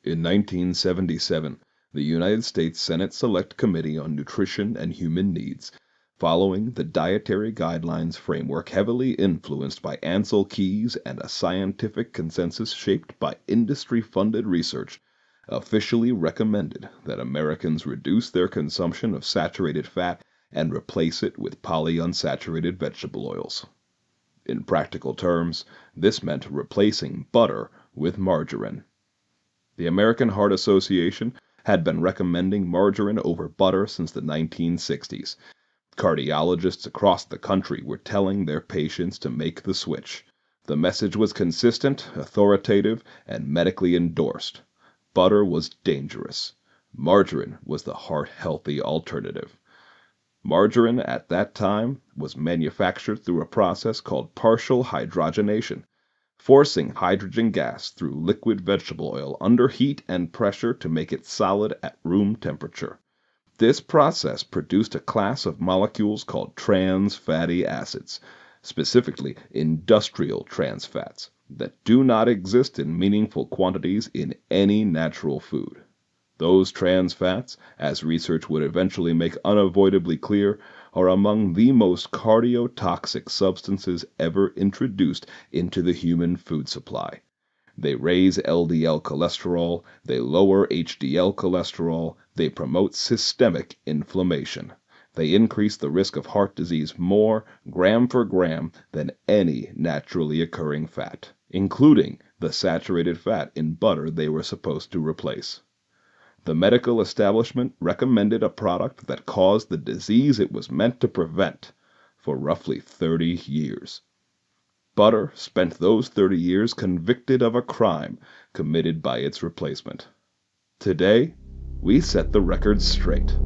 In 1977, the United States Senate Select Committee on Nutrition and Human Needs, following the dietary guidelines framework heavily influenced by Ansel Keys and a scientific consensus shaped by industry-funded research, officially recommended that Americans reduce their consumption of saturated fat and replace it with polyunsaturated vegetable oils. In practical terms, this meant replacing butter with margarine. The American Heart Association had been recommending margarine over butter since the 1960s. Cardiologists across the country were telling their patients to make the switch. The message was consistent, authoritative, and medically endorsed. Butter was dangerous. Margarine was the heart-healthy alternative. Margarine at that time was manufactured through a process called partial hydrogenation, forcing hydrogen gas through liquid vegetable oil under heat and pressure to make it solid at room temperature. This process produced a class of molecules called trans fatty acids, specifically industrial trans fats, that do not exist in meaningful quantities in any natural food. Those trans fats, as research would eventually make unavoidably clear, are among the most cardiotoxic substances ever introduced into the human food supply. They raise LDL cholesterol, they lower HDL cholesterol, they promote systemic inflammation. They increase the risk of heart disease more, gram for gram, than any naturally occurring fat, including the saturated fat in butter they were supposed to replace. The medical establishment recommended a product that caused the disease it was meant to prevent for roughly 30 years. Butter spent those 30 years convicted of a crime committed by its replacement. Today, we set the record straight.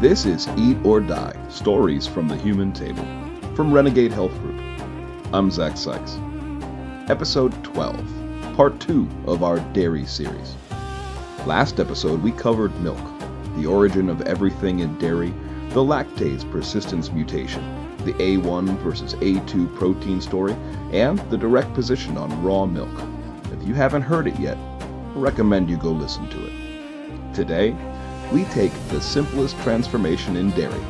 This is Eat or Die, Stories from the Human Table, from Renegade Health Group. I'm Zach Sykes. Episode 12, Part 2 of our Dairy series. Last episode we covered milk, the origin of everything in dairy, the lactase persistence mutation, the A1 versus A2 protein story, and the direct position on raw milk. If you haven't heard it yet, I recommend you go listen to it. Today, we take the simplest transformation in dairy,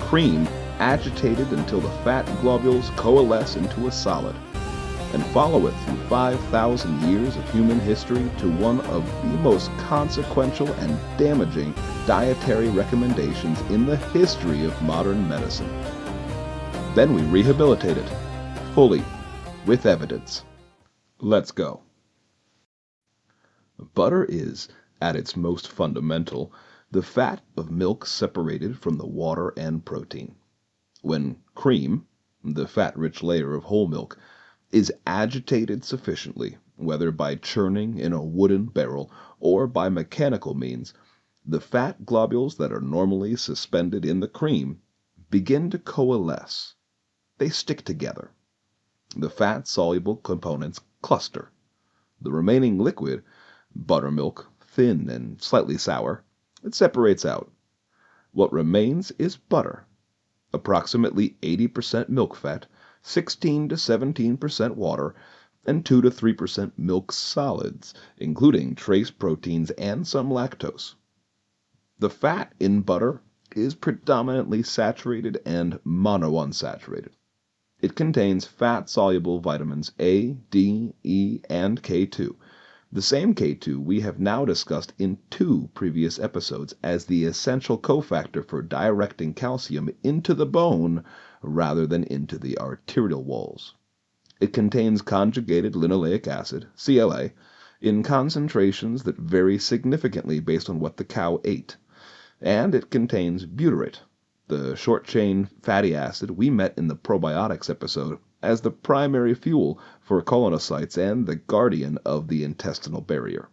cream agitated until the fat globules coalesce into a solid, and follow it through 5,000 years of human history to one of the most consequential and damaging dietary recommendations in the history of modern medicine. Then we rehabilitate it, fully, with evidence. Let's go. Butter is, at its most fundamental, the fat of milk separated from the water and protein. When cream, the fat-rich layer of whole milk, is agitated sufficiently, whether by churning in a wooden barrel or by mechanical means, the fat globules that are normally suspended in the cream begin to coalesce. They stick together. The fat-soluble components cluster. The remaining liquid, buttermilk, thin and slightly sour, it separates out. What remains is butter, approximately 80% milk fat, 16 to 17% water, and 2 to 3% milk solids, including trace proteins and some lactose. The fat in butter is predominantly saturated and monounsaturated. It contains fat-soluble vitamins A, D, E, and K2, the same K2 we have now discussed in 2 previous episodes as the essential cofactor for directing calcium into the bone rather than into the arterial walls. It contains conjugated linoleic acid, CLA, in concentrations that vary significantly based on what the cow ate, and it contains butyrate, the short-chain fatty acid we met in the probiotics episode as the primary fuel for colonocytes and the guardian of the intestinal barrier.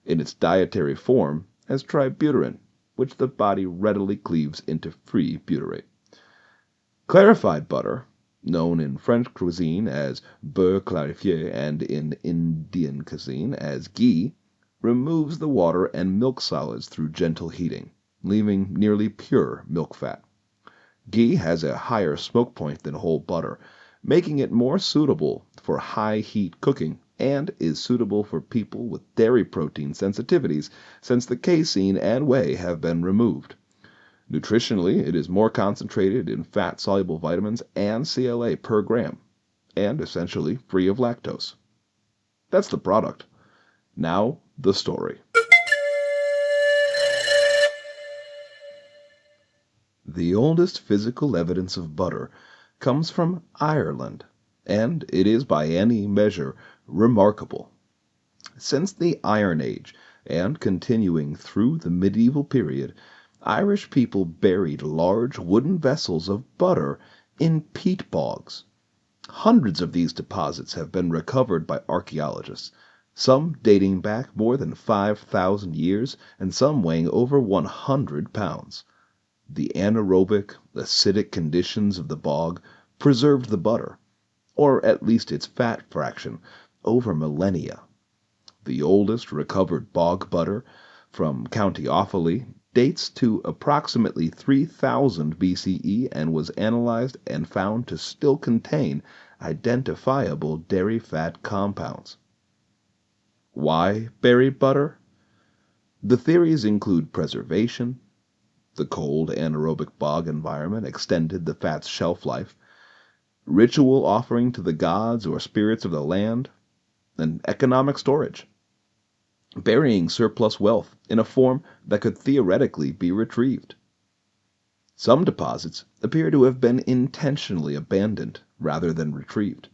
in its dietary form as tributylin, which the body readily cleaves into free butyrate. Clarified butter, known in French cuisine as beurre clarifié and in Indian cuisine as ghee, removes the water and milk solids through gentle heating, leaving nearly pure milk fat. Ghee has a higher smoke point than whole butter, making it more suitable for high-heat cooking and is suitable for people with dairy protein sensitivities since the casein and whey have been removed. Nutritionally, it is more concentrated in fat-soluble vitamins and CLA per gram, and essentially free of lactose. That's the product. Now, the story. The oldest physical evidence of butter comes from Ireland, and it is by any measure remarkable. Since the Iron Age, and continuing through the medieval period, Irish people buried large wooden vessels of butter in peat bogs. Hundreds of these deposits have been recovered by archaeologists, some dating back more than 5,000 years and some weighing over 100 pounds. The anaerobic, acidic conditions of the bog preserved the butter, or at least its fat fraction, over millennia. The oldest recovered bog butter from County Offaly dates to approximately 3000 BCE and was analyzed and found to still contain identifiable dairy fat compounds. Why bury butter? The theories include preservation. The cold anaerobic bog environment extended the fat's shelf life, ritual offering to the gods or spirits of the land, and economic storage. Burying surplus wealth in a form that could theoretically be retrieved. Some deposits appear to have been intentionally abandoned rather than retrieved.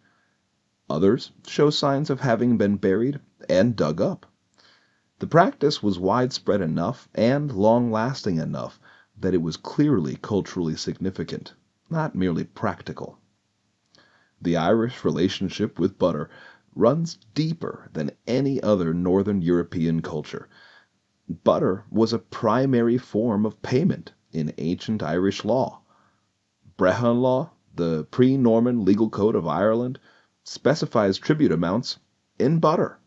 Others show signs of having been buried and dug up. The practice was widespread enough and long-lasting enough that it was clearly culturally significant, not merely practical. The Irish relationship with butter runs deeper than any other Northern European culture. Butter was a primary form of payment in ancient Irish law. Brehon law, the pre-Norman legal code of Ireland, specifies tribute amounts in butter.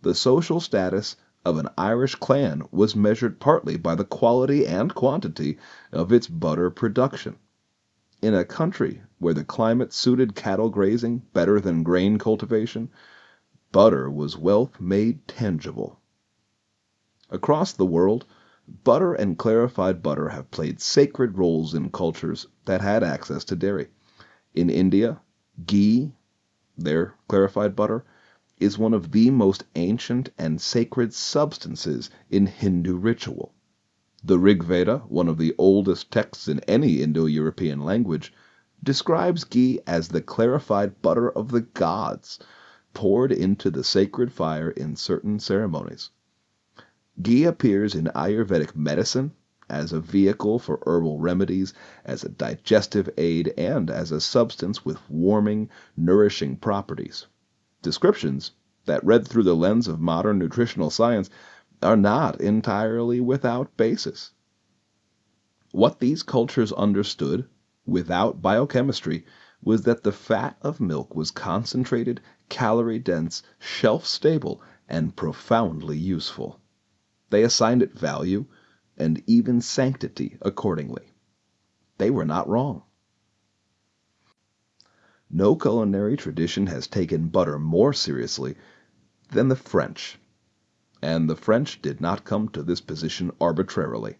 The social status of an Irish clan was measured partly by the quality and quantity of its butter production. In a country where the climate suited cattle grazing better than grain cultivation, butter was wealth made tangible. Across the world, butter and clarified butter have played sacred roles in cultures that had access to dairy. In India, ghee, their clarified butter, is one of the most ancient and sacred substances in Hindu ritual. The Rig Veda, one of the oldest texts in any Indo-European language, describes ghee as the clarified butter of the gods, poured into the sacred fire in certain ceremonies. Ghee appears in Ayurvedic medicine as a vehicle for herbal remedies, as a digestive aid, and as a substance with warming, nourishing properties. Descriptions that, read through the lens of modern nutritional science, are not entirely without basis. What these cultures understood, without biochemistry, was that the fat of milk was concentrated, calorie-dense, shelf-stable, and profoundly useful. They assigned it value and even sanctity accordingly. They were not wrong. No culinary tradition has taken butter more seriously than the French. And the French did not come to this position arbitrarily.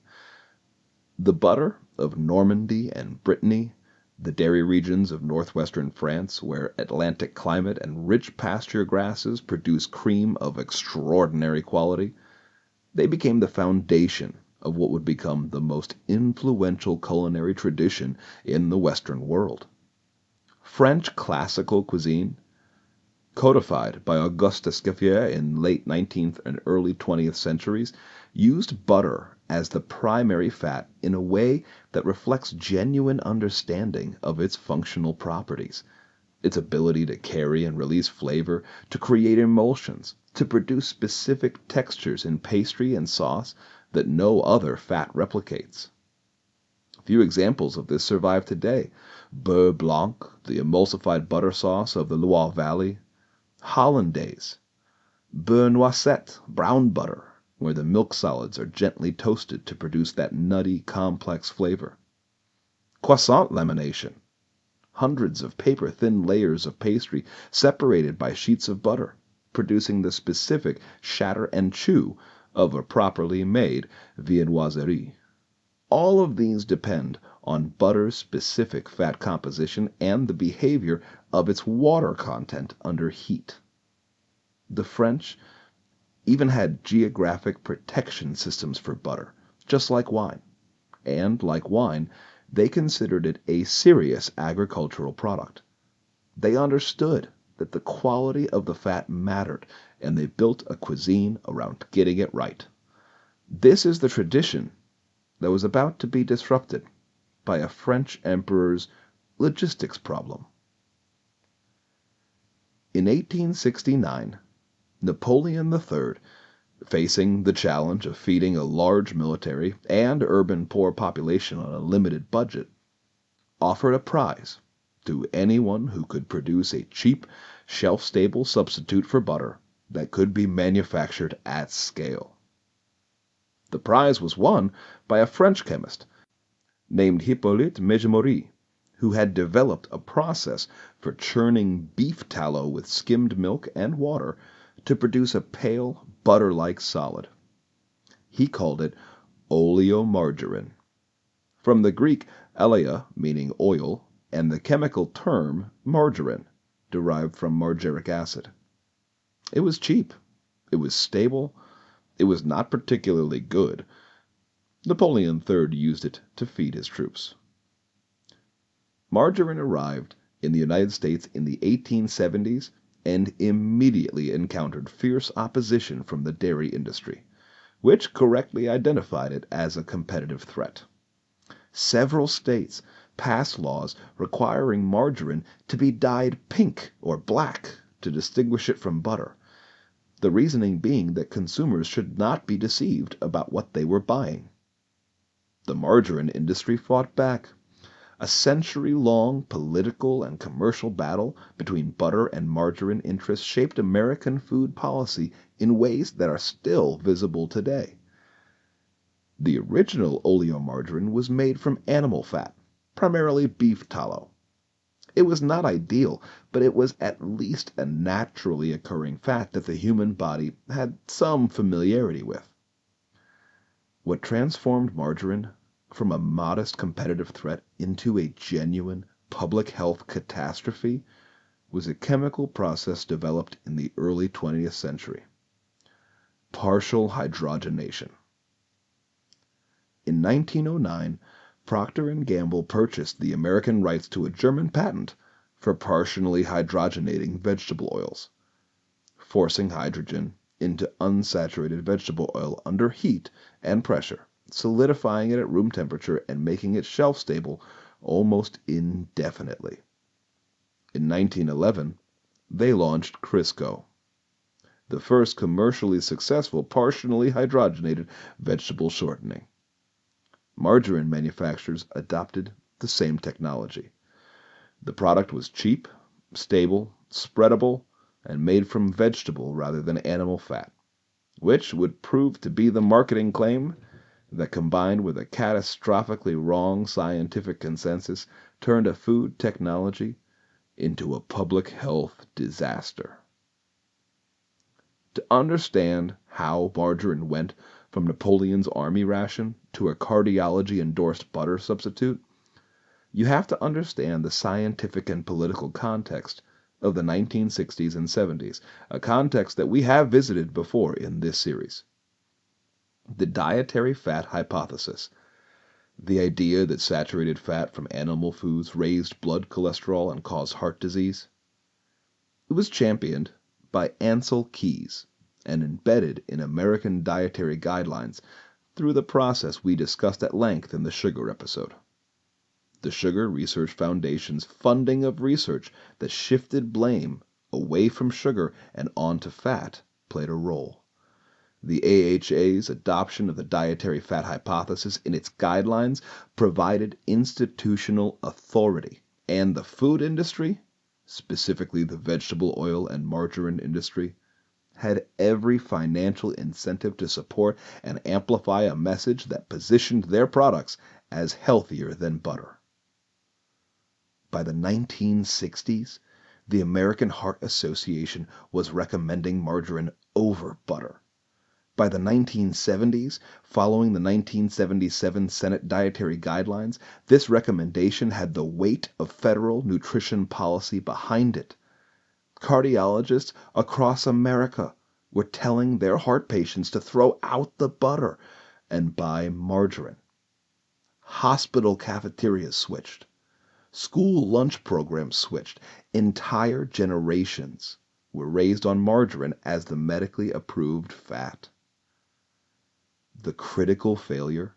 The butter of Normandy and Brittany, the dairy regions of northwestern France, where Atlantic climate and rich pasture grasses produce cream of extraordinary quality, they became the foundation of what would become the most influential culinary tradition in the Western world. French classical cuisine, codified by Auguste Escoffier in late 19th and early 20th centuries, used butter as the primary fat in a way that reflects genuine understanding of its functional properties. its ability to carry and release flavor, to create emulsions, to produce specific textures in pastry and sauce that no other fat replicates. Few examples of this survive today. Beurre blanc, the emulsified butter sauce of the Loire Valley. Hollandaise. Beurre noisette, brown butter, where the milk solids are gently toasted to produce that nutty, complex flavor. Croissant lamination. Hundreds of paper-thin layers of pastry separated by sheets of butter, producing the specific shatter and chew of a properly made viennoiserie. All of these depend on butter's specific fat composition and the behavior of its water content under heat. The French even had geographic protection systems for butter, just like wine. And, like wine, they considered it a serious agricultural product. They understood that the quality of the fat mattered, and they built a cuisine around getting it right. This is the tradition that was about to be disrupted by a French emperor's logistics problem. In 1869, Napoleon III, facing the challenge of feeding a large military and urban poor population on a limited budget, offered a prize to anyone who could produce a cheap, shelf-stable substitute for butter that could be manufactured at scale. The prize was won by a French chemist named Hippolyte Mejemorie, who had developed a process for churning beef tallow with skimmed milk and water to produce a pale, butter-like solid. He called it oleomargarine, from the Greek eleia, meaning oil, and the chemical term margarine, derived from margaric acid. It was cheap. It was stable. It was not particularly good. Napoleon III used it to feed his troops. Margarine arrived in the United States in the 1870s and immediately encountered fierce opposition from the dairy industry, which correctly identified it as a competitive threat. Several states passed laws requiring margarine to be dyed pink or black to distinguish it from butter, the reasoning being that consumers should not be deceived about what they were buying. The margarine industry fought back. A century-long political and commercial battle between butter and margarine interests shaped American food policy in ways that are still visible today. The original oleomargarine was made from animal fat, primarily beef tallow. It was not ideal, but it was at least a naturally occurring fat that the human body had some familiarity with. What transformed margarine from a modest competitive threat into a genuine public health catastrophe was a chemical process developed in the early 20th century: partial hydrogenation. In 1909, Procter & Gamble purchased the American rights to a German patent for partially hydrogenating vegetable oils, forcing hydrogen into unsaturated vegetable oil under heat and pressure, solidifying it at room temperature and making it shelf-stable almost indefinitely. In 1911, they launched Crisco, the first commercially successful partially hydrogenated vegetable shortening. Margarine manufacturers adopted the same technology. The product was cheap, stable, spreadable, and made from vegetable rather than animal fat, which would prove to be the marketing claim that, combined with a catastrophically wrong scientific consensus, turned a food technology into a public health disaster. To understand how margarine went from Napoleon's army ration to a cardiology-endorsed butter substitute, you have to understand the scientific and political context of the 1960s and 70s, a context that we have visited before in this series. The dietary fat hypothesis, the idea that saturated fat from animal foods raised blood cholesterol and caused heart disease. It was championed by Ancel Keys and embedded in American dietary guidelines through the process we discussed at length in the sugar episode. The Sugar Research Foundation's funding of research that shifted blame away from sugar and onto fat played a role. The AHA's adoption of the dietary fat hypothesis in its guidelines provided institutional authority, and the food industry, specifically the vegetable oil and margarine industry, had every financial incentive to support and amplify a message that positioned their products as healthier than butter. By the 1960s, the American Heart Association was recommending margarine over butter. By the 1970s, following the 1977 Senate Dietary Guidelines, this recommendation had the weight of federal nutrition policy behind it. Cardiologists across America were telling their heart patients to throw out the butter and buy margarine. Hospital cafeterias switched. School lunch programs switched. Entire generations were raised on margarine as the medically approved fat. The critical failure,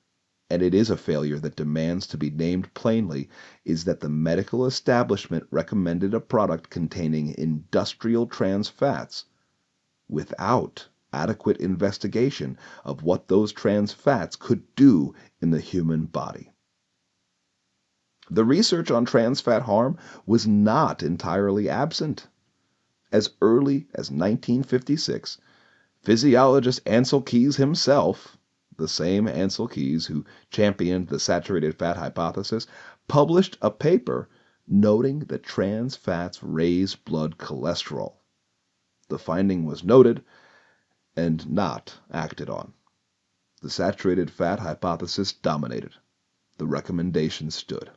and it is a failure that demands to be named plainly, is that the medical establishment recommended a product containing industrial trans fats without adequate investigation of what those trans fats could do in the human body. The research on trans fat harm was not entirely absent. As early as 1956, physiologist Ancel Keys himself, the same Ancel Keys who championed the saturated fat hypothesis, published a paper noting that trans fats raise blood cholesterol. The finding was noted and not acted on. The saturated fat hypothesis dominated. The recommendation stood.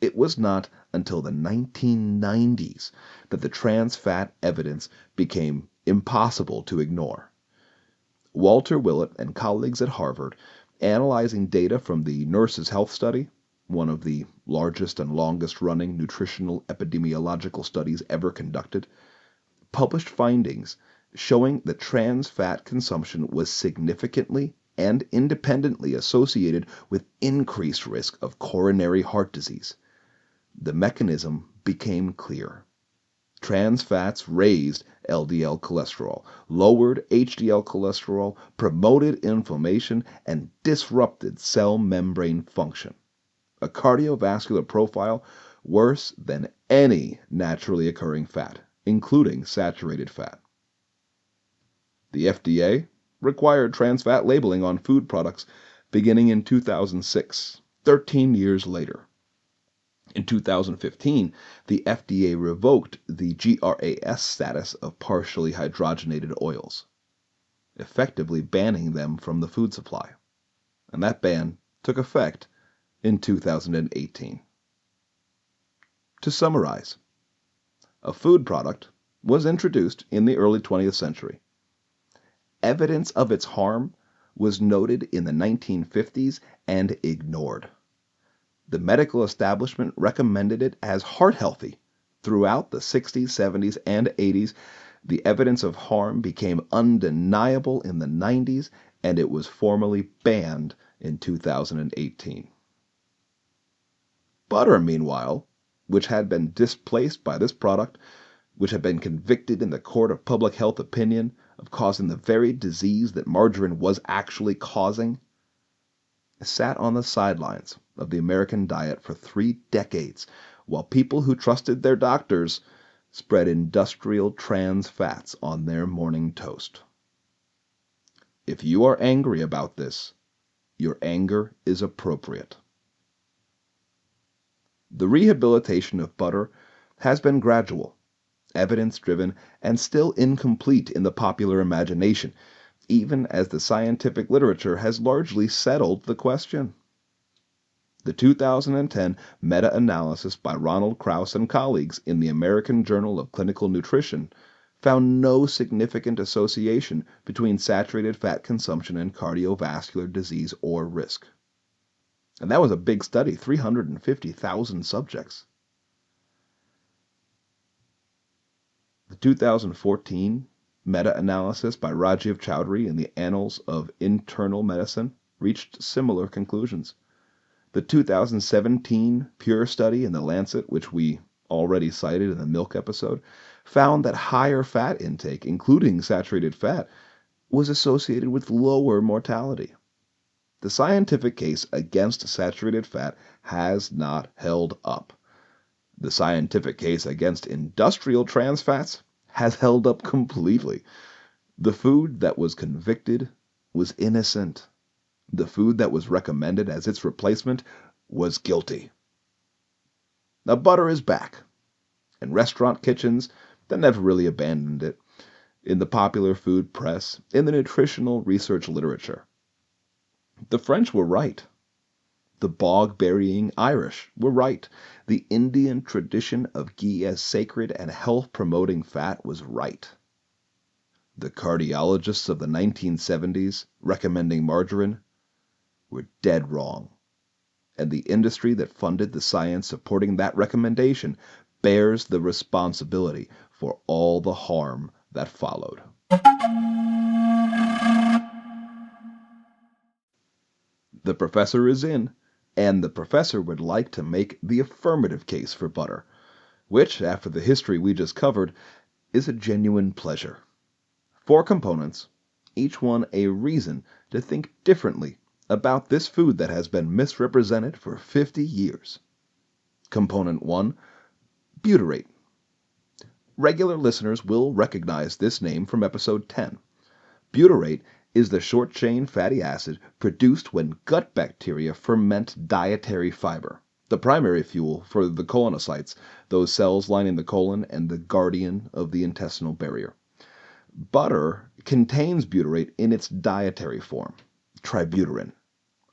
It was not until the 1990s that the trans fat evidence became impossible to ignore. Walter Willett and colleagues at Harvard, analyzing data from the Nurses' Health Study, one of the largest and longest-running nutritional epidemiological studies ever conducted, published findings showing that trans fat consumption was significantly and independently associated with increased risk of coronary heart disease. The mechanism became clear. Trans fats raised LDL cholesterol, lowered HDL cholesterol, promoted inflammation, and disrupted cell membrane function. A cardiovascular profile worse than any naturally occurring fat, including saturated fat. The FDA required trans fat labeling on food products beginning in 2006, 13 years later. In 2015, the FDA revoked the GRAS status of partially hydrogenated oils, effectively banning them from the food supply. And that ban took effect in 2018. To summarize, a food product was introduced in the early 20th century. Evidence of its harm was noted in the 1950s and ignored. The medical establishment recommended it as heart healthy. Throughout the 60s, 70s, and 80s, the evidence of harm became undeniable in the 90s, and it was formally banned in 2018. Butter, meanwhile, which had been displaced by this product, which had been convicted in the court of public health opinion of causing the very disease that margarine was actually causing, sat on the sidelines of the American diet for 3 decades, while people who trusted their doctors spread industrial trans fats on their morning toast. If you are angry about this, your anger is appropriate. The rehabilitation of butter has been gradual, evidence-driven, and still incomplete in the popular imagination, even as the scientific literature has largely settled the question. The 2010 meta-analysis by Ronald Krauss and colleagues in the American Journal of Clinical Nutrition found no significant association between saturated fat consumption and cardiovascular disease or risk. And that was a big study, 350,000 subjects. The 2014 meta-analysis by Rajiv Chowdhury in the Annals of Internal Medicine reached similar conclusions. The 2017 Pure study in The Lancet, which we already cited in the milk episode, found that higher fat intake, including saturated fat, was associated with lower mortality. The scientific case against saturated fat has not held up. The scientific case against industrial trans fats has held up completely. The food that was convicted was innocent. The food that was recommended as its replacement was guilty. Now, butter is back. In restaurant kitchens that never really abandoned it, in the popular food press, in the nutritional research literature. The French were right. The bog-burying Irish were right. The Indian tradition of ghee as sacred and health-promoting fat was right. The cardiologists of the 1970s recommending margarine were dead wrong. And the industry that funded the science supporting that recommendation bears the responsibility for all the harm that followed. The professor is in, and the professor would like to make the affirmative case for butter, which, after the history we just covered, is a genuine pleasure. 4 components, each one a reason to think differently about this food that has been misrepresented for 50 years. Component 1, butyrate. Regular listeners will recognize this name from episode 10. Butyrate is the short-chain fatty acid produced when gut bacteria ferment dietary fiber, the primary fuel for the colonocytes, those cells lining the colon and the guardian of the intestinal barrier. Butter contains butyrate in its dietary form, tributyrin,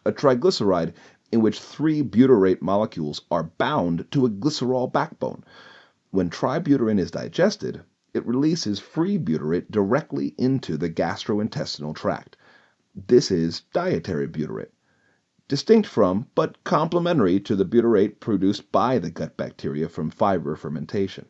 a triglyceride in which 3 butyrate molecules are bound to a glycerol backbone. When tributyrin is digested, it releases free butyrate directly into the gastrointestinal tract. This is dietary butyrate, distinct from but complementary to the butyrate produced by the gut bacteria from fiber fermentation.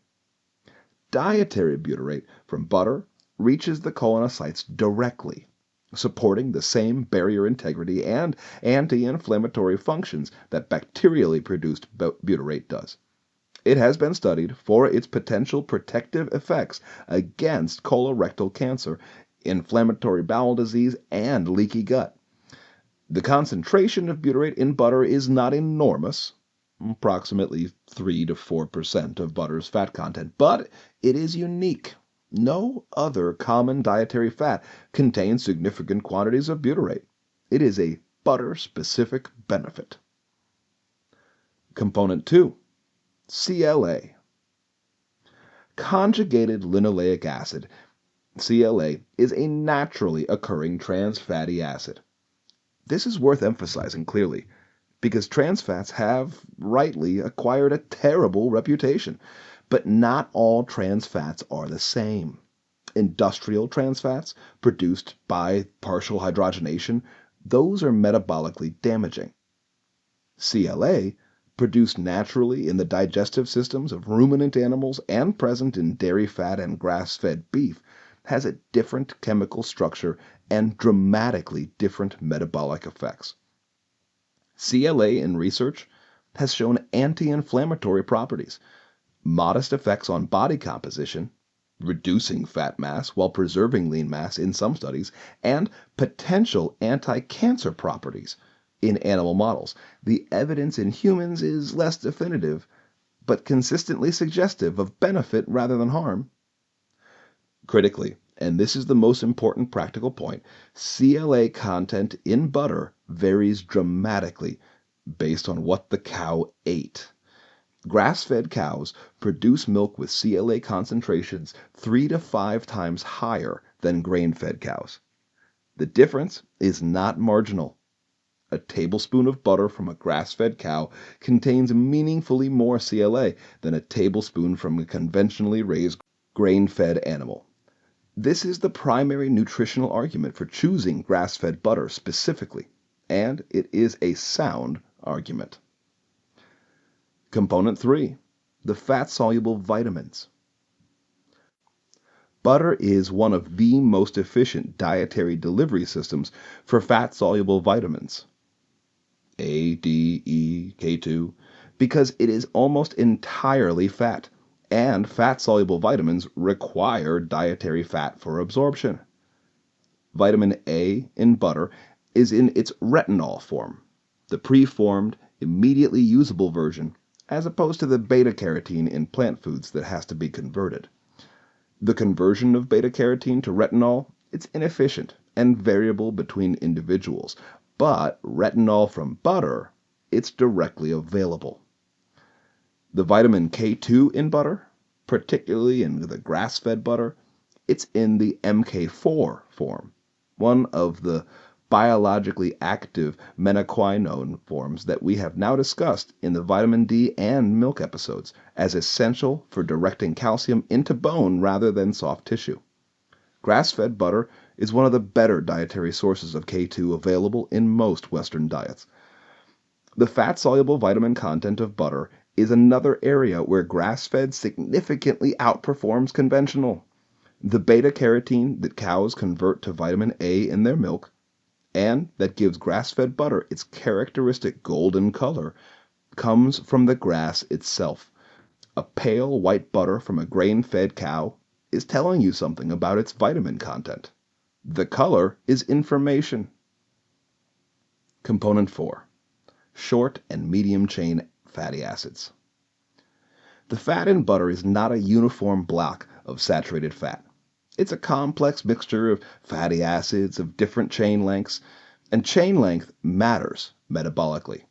Dietary butyrate from butter reaches the colonocytes directly, supporting the same barrier integrity and anti-inflammatory functions that bacterially produced butyrate does. It has been studied for its potential protective effects against colorectal cancer, inflammatory bowel disease, and leaky gut. The concentration of butyrate in butter is not enormous, approximately 3 to 4% of butter's fat content, but it is unique. No other common dietary fat contains significant quantities of butyrate. It is a butter-specific benefit. Component 2. CLA. Conjugated linoleic acid, CLA, is a naturally occurring trans fatty acid. This is worth emphasizing clearly, because trans fats have, rightly, acquired a terrible reputation. But not all trans fats are the same. Industrial trans fats, produced by partial hydrogenation, those are metabolically damaging. CLA, produced naturally in the digestive systems of ruminant animals and present in dairy fat and grass-fed beef, has a different chemical structure and dramatically different metabolic effects. CLA in research has shown anti-inflammatory properties, modest effects on body composition, reducing fat mass while preserving lean mass in some studies, and potential anti-cancer properties in animal models. The evidence in humans is less definitive, but consistently suggestive of benefit rather than harm. Critically, and this is the most important practical point, CLA content in butter varies dramatically based on what the cow ate. Grass-fed cows produce milk with CLA concentrations 3 to 5 times higher than grain-fed cows. The difference is not marginal. A tablespoon of butter from a grass-fed cow contains meaningfully more CLA than a tablespoon from a conventionally raised grain-fed animal. This is the primary nutritional argument for choosing grass-fed butter specifically, and it is a sound argument. Component 3. The fat-soluble vitamins. Butter is one of the most efficient dietary delivery systems for fat-soluble vitamins. A, D, E, K2, because it is almost entirely fat, and fat-soluble vitamins require dietary fat for absorption. Vitamin A in butter is in its retinol form, the preformed, immediately usable version, as opposed to the beta-carotene in plant foods that has to be converted. The conversion of beta-carotene to retinol, it's inefficient and variable between individuals, but retinol from butter, it's directly available. The vitamin K2 in butter, particularly in the grass-fed butter, it's in the MK4 form, one of the biologically active menaquinone forms that we have now discussed in the vitamin D and milk episodes as essential for directing calcium into bone rather than soft tissue. Grass-fed butter is one of the better dietary sources of K2 available in most Western diets. The fat-soluble vitamin content of butter is another area where grass-fed significantly outperforms conventional. The beta-carotene that cows convert to vitamin A in their milk, and that gives grass-fed butter its characteristic golden color, comes from the grass itself. A pale white butter from a grain-fed cow is telling you something about its vitamin content. The color is information. Component 4. Short and medium-chain fatty acids. The fat in butter is not a uniform block of saturated fat. It's a complex mixture of fatty acids of different chain lengths, and chain length matters metabolically.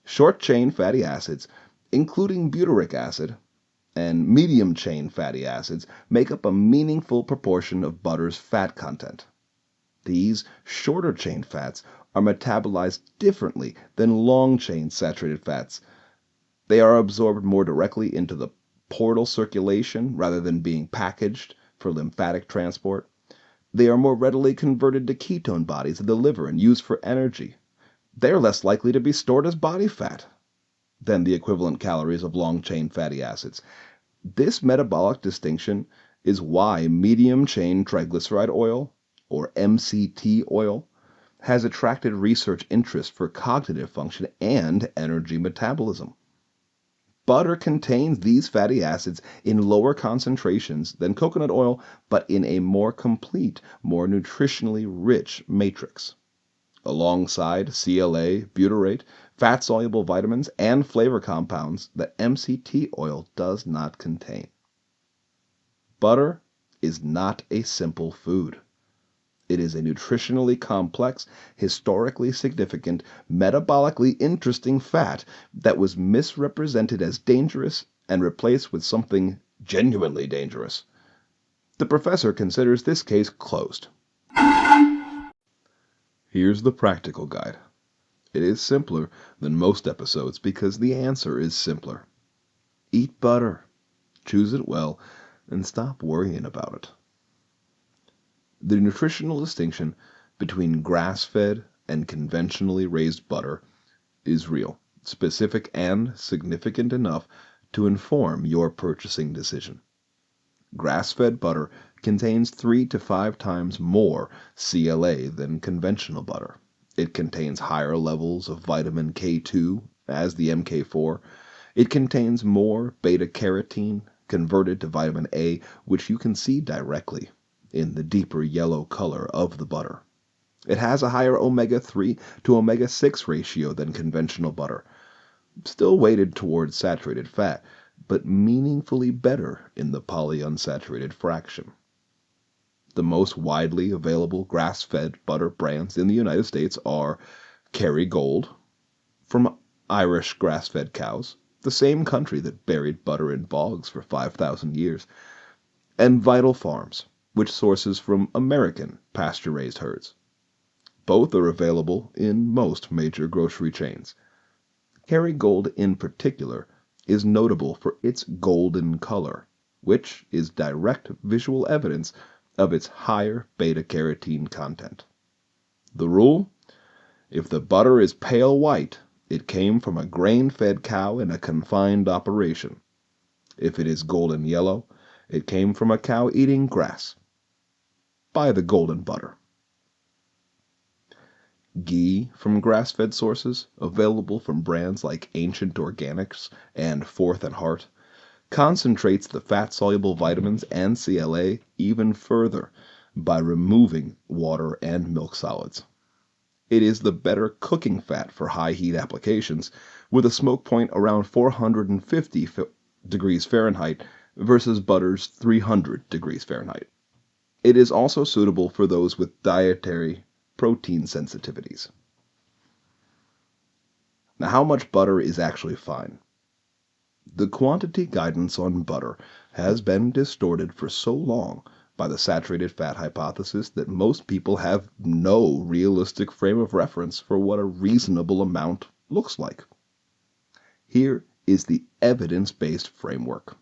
Short-chain fatty acids, including butyric acid, and medium-chain fatty acids make up a meaningful proportion of butter's fat content. These shorter-chain fats are metabolized differently than long-chain saturated fats. They are absorbed more directly into the portal circulation rather than being packaged for lymphatic transport. They are more readily converted to ketone bodies in the liver and used for energy. They are less likely to be stored as body fat than the equivalent calories of long-chain fatty acids. This metabolic distinction is why medium-chain triglyceride oil, or MCT oil, has attracted research interest for cognitive function and energy metabolism. Butter contains these fatty acids in lower concentrations than coconut oil, but in a more complete, more nutritionally rich matrix. Alongside CLA, butyrate, fat-soluble vitamins, and flavor compounds that MCT oil does not contain. Butter is not a simple food. It is a nutritionally complex, historically significant, metabolically interesting fat that was misrepresented as dangerous and replaced with something genuinely dangerous. The professor considers this case closed. Here's the practical guide. It is simpler than most episodes because the answer is simpler. Eat butter, choose it well, and stop worrying about it. The nutritional distinction between grass-fed and conventionally raised butter is real, specific, and significant enough to inform your purchasing decision. Grass-fed butter contains 3 to 5 times more CLA than conventional butter. It contains higher levels of vitamin K2 as the MK4. It contains more beta-carotene converted to vitamin A, which you can see directly in the deeper yellow color of the butter. It has a higher omega-3 to omega-6 ratio than conventional butter, still weighted towards saturated fat, but meaningfully better in the polyunsaturated fraction. The most widely available grass-fed butter brands in the United States are Kerrygold, from Irish grass-fed cows, the same country that buried butter in bogs for 5,000 years, and Vital Farms, which sources from American pasture-raised herds. Both are available in most major grocery chains. Kerrygold in particular is notable for its golden color, which is direct visual evidence of its higher beta-carotene content. The rule? If the butter is pale white, it came from a grain-fed cow in a confined operation. If it is golden yellow, it came from a cow eating grass. Buy the golden butter. Ghee from grass-fed sources, available from brands like Ancient Organics and Fourth and Heart, concentrates the fat-soluble vitamins and CLA even further by removing water and milk solids. It is the better cooking fat for high heat applications, with a smoke point around 450 degrees Fahrenheit versus butter's 300 degrees Fahrenheit. It is also suitable for those with dietary protein sensitivities. Now, how much butter is actually fine? The quantity guidance on butter has been distorted for so long by the saturated fat hypothesis that most people have no realistic frame of reference for what a reasonable amount looks like. Here is the evidence-based framework.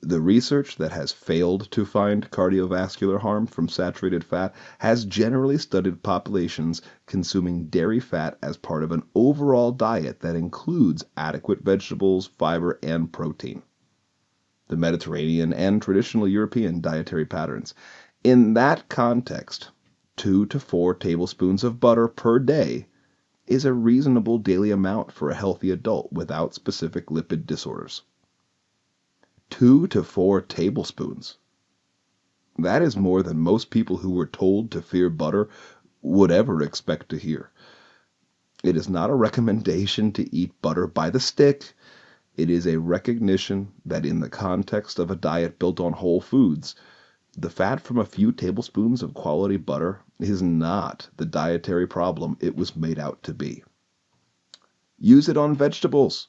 The research that has failed to find cardiovascular harm from saturated fat has generally studied populations consuming dairy fat as part of an overall diet that includes adequate vegetables, fiber, and protein. The Mediterranean and traditional European dietary patterns. In that context, 2 to 4 tablespoons of butter per day is a reasonable daily amount for a healthy adult without specific lipid disorders. 2 to 4 tablespoons. That is more than most people who were told to fear butter would ever expect to hear. It is not a recommendation to eat butter by the stick. It is a recognition that in the context of a diet built on whole foods, the fat from a few tablespoons of quality butter is not the dietary problem it was made out to be. Use it on vegetables.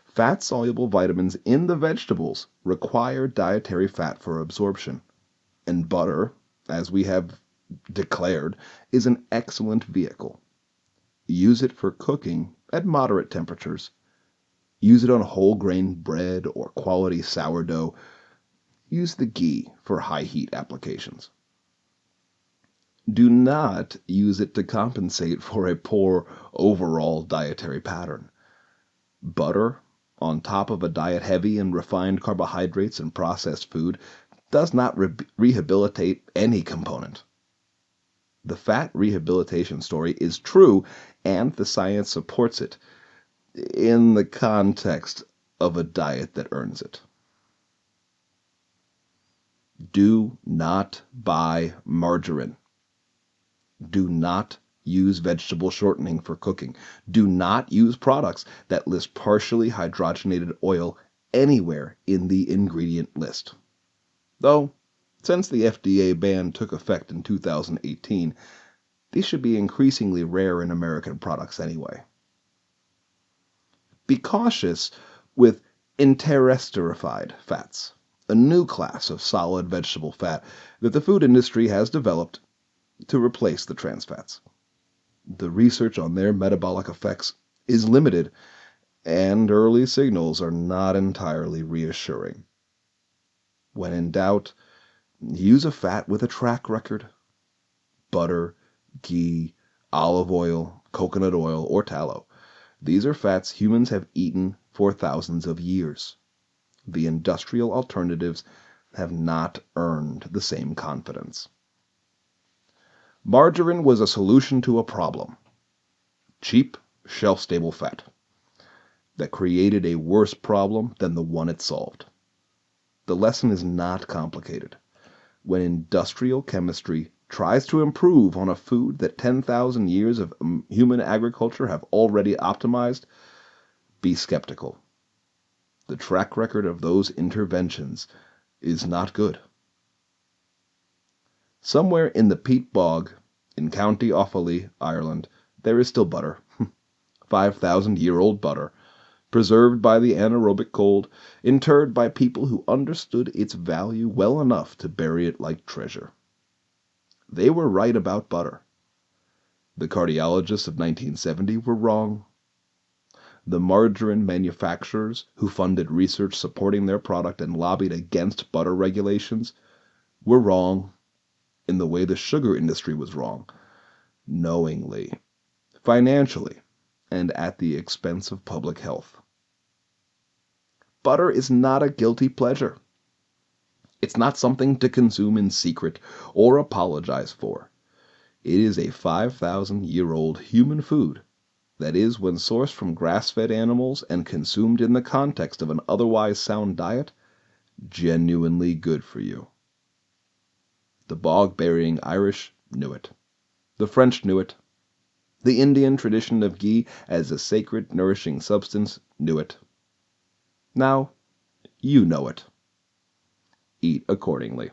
Fat-soluble vitamins in the vegetables require dietary fat for absorption, and butter, as we have declared, is an excellent vehicle. Use it for cooking at moderate temperatures. Use it on whole grain bread or quality sourdough. Use the ghee for high heat applications. Do not use it to compensate for a poor overall dietary pattern. Butter, on top of a diet heavy in refined carbohydrates and processed food, does not rehabilitate any component. The fat rehabilitation story is true, and the science supports it, in the context of a diet that earns it. Do not buy margarine. Do not use vegetable shortening for cooking. Do not use products that list partially hydrogenated oil anywhere in the ingredient list. Though, since the FDA ban took effect in 2018, these should be increasingly rare in American products anyway. Be cautious with interesterified fats, a new class of solid vegetable fat that the food industry has developed to replace the trans fats. The research on their metabolic effects is limited, and early signals are not entirely reassuring. When in doubt, use a fat with a track record. Butter, ghee, olive oil, coconut oil, or tallow. These are fats humans have eaten for thousands of years. The industrial alternatives have not earned the same confidence. Margarine was a solution to a problem. Cheap, shelf-stable fat that created a worse problem than the one it solved. The lesson is not complicated. When industrial chemistry tries to improve on a food that 10,000 years of human agriculture have already optimized, be skeptical. The track record of those interventions is not good. Somewhere in the peat bog in County Offaly, Ireland, there is still butter. 5,000-year-old butter, preserved by the anaerobic cold, interred by people who understood its value well enough to bury it like treasure. They were right about butter. The cardiologists of 1970 were wrong. The margarine manufacturers who funded research supporting their product and lobbied against butter regulations were wrong in the way the sugar industry was wrong, knowingly, financially, and at the expense of public health. Butter is not a guilty pleasure. It's not something to consume in secret or apologize for. It is a 5,000-year-old human food that is, when sourced from grass-fed animals and consumed in the context of an otherwise sound diet, genuinely good for you. The bog-burying Irish knew it. The French knew it. The Indian tradition of ghee as a sacred, nourishing substance knew it. Now, you know it. Eat accordingly.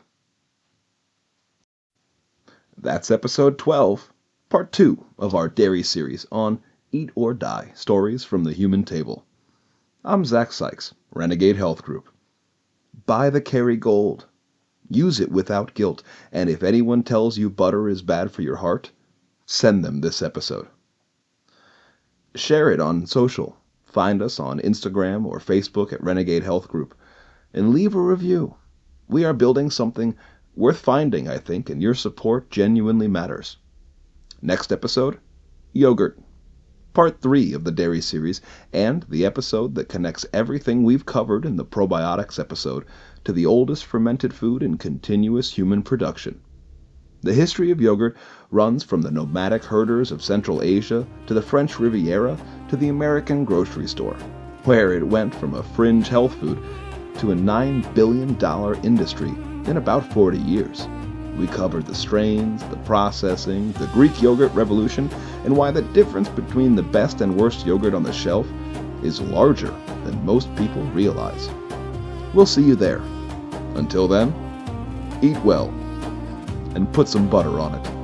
That's episode 12, part 2 of our dairy series on Eat or Die, Stories from the Human Table. I'm Zach Sykes, Renegade Health Group. Buy the Kerrygold. Use it without guilt, and if anyone tells you butter is bad for your heart, send them this episode. Share it on social. Find us on Instagram or Facebook at Renegade Health Group, and leave a review. We are building something worth finding, I think, and your support genuinely matters. Next episode, yogurt. Part 3 of the dairy series, and the episode that connects everything we've covered in the probiotics episode to the oldest fermented food in continuous human production. The history of yogurt runs from the nomadic herders of Central Asia to the French Riviera to the American grocery store, where it went from a fringe health food to a $9 billion industry in about 40 years. We covered the strains, the processing, the Greek yogurt revolution, and why the difference between the best and worst yogurt on the shelf is larger than most people realize. We'll see you there. Until then, eat well and put some butter on it.